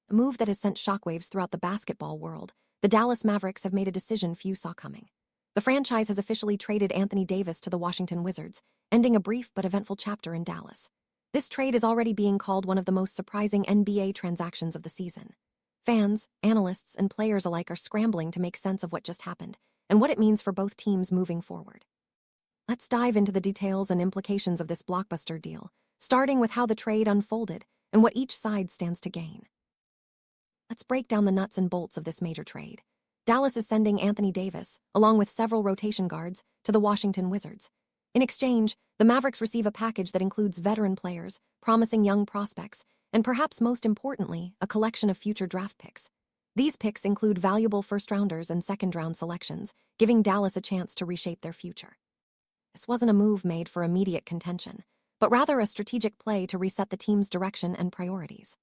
a move that has sent shockwaves throughout the basketball world. The Dallas Mavericks have made a decision few saw coming. The franchise has officially traded Anthony Davis to the Washington Wizards, ending a brief but eventful chapter in Dallas. This trade is already being called one of the most surprising NBA transactions of the season. Fans, analysts, and players alike are scrambling to make sense of what just happened and what it means for both teams moving forward. Let's dive into the details and implications of this blockbuster deal, starting with how the trade unfolded and what each side stands to gain. Let's break down the nuts and bolts of this major trade. Dallas is sending Anthony Davis, along with several rotation guards, to the Washington Wizards. In exchange, the Mavericks receive a package that includes veteran players, promising young prospects, and perhaps most importantly, a collection of future draft picks. These picks include valuable first-rounders and second-round selections, giving Dallas a chance to reshape their future. This wasn't a move made for immediate contention, but rather a strategic play to reset the team's direction and priorities.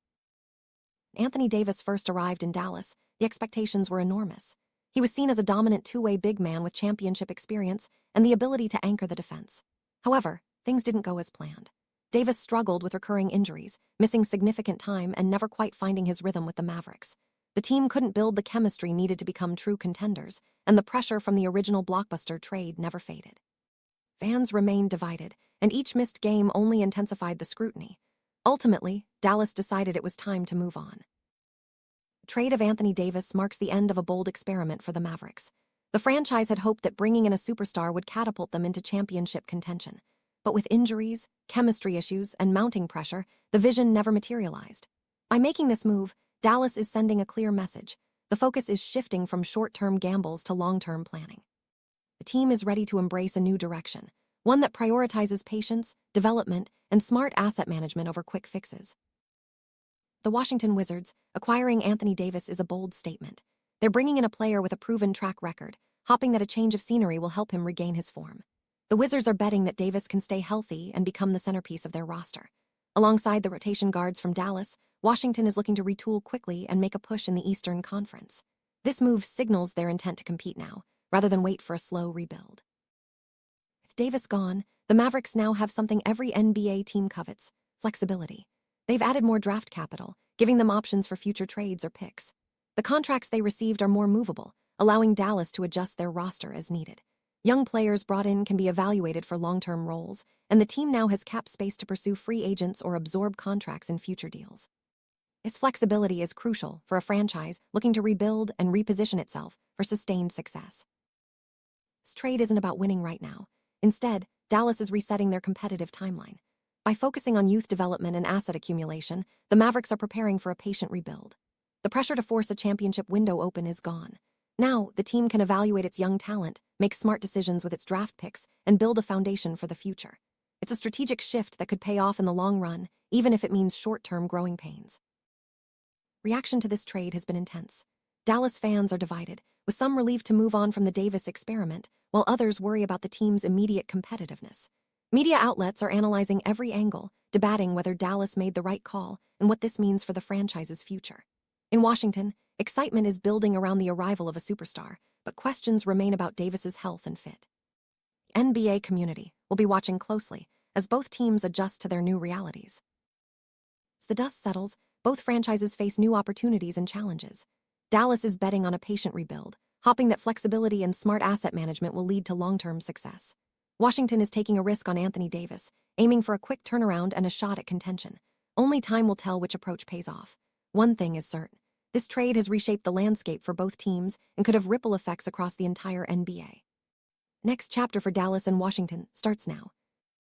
Anthony Davis first arrived in Dallas, the expectations were enormous. He was seen as a dominant two-way big man with championship experience and the ability to anchor the defense. However, things didn't go as planned. Davis struggled with recurring injuries, missing significant time and never quite finding his rhythm with the Mavericks. The team couldn't build the chemistry needed to become true contenders, and the pressure from the original blockbuster trade never faded. Fans remained divided, and each missed game only intensified the scrutiny. Ultimately, Dallas decided it was time to move on. The trade of Anthony Davis marks the end of a bold experiment for the Mavericks. The franchise had hoped that bringing in a superstar would catapult them into championship contention. But with injuries, chemistry issues, and mounting pressure, the vision never materialized. By making this move, Dallas is sending a clear message. The focus is shifting from short-term gambles to long-term planning. The team is ready to embrace a new direction, one that prioritizes patience, development, and smart asset management over quick fixes. The Washington Wizards, acquiring Anthony Davis is a bold statement. They're bringing in a player with a proven track record, hoping that a change of scenery will help him regain his form. The Wizards are betting that Davis can stay healthy and become the centerpiece of their roster. Alongside the rotation guards from Dallas, Washington is looking to retool quickly and make a push in the Eastern Conference. This move signals their intent to compete now, rather than wait for a slow rebuild. With Davis gone, the Mavericks now have something every NBA team covets: flexibility. They've added more draft capital, giving them options for future trades or picks. The contracts they received are more movable, allowing Dallas to adjust their roster as needed. Young players brought in can be evaluated for long-term roles, and the team now has cap space to pursue free agents or absorb contracts in future deals. This flexibility is crucial for a franchise looking to rebuild and reposition itself for sustained success. This trade isn't about winning right now. Instead, Dallas is resetting their competitive timeline. By focusing on youth development and asset accumulation, the Mavericks are preparing for a patient rebuild. The pressure to force a championship window open is gone. Now, the team can evaluate its young talent, make smart decisions with its draft picks, and build a foundation for the future. It's a strategic shift that could pay off in the long run, even if it means short-term growing pains. Reaction to this trade has been intense. Dallas fans are divided, with some relieved to move on from the Davis experiment, while others worry about the team's immediate competitiveness. Media outlets are analyzing every angle, debating whether Dallas made the right call and what this means for the franchise's future. In Washington, excitement is building around the arrival of a superstar, but questions remain about Davis's health and fit. The NBA community will be watching closely as both teams adjust to their new realities. As the dust settles, both franchises face new opportunities and challenges. Dallas is betting on a patient rebuild, hoping that flexibility and smart asset management will lead to long-term success. Washington is taking a risk on Anthony Davis, aiming for a quick turnaround and a shot at contention. Only time will tell which approach pays off. One thing is certain: this trade has reshaped the landscape for both teams and could have ripple effects across the entire NBA. The next chapter for Dallas and Washington starts now.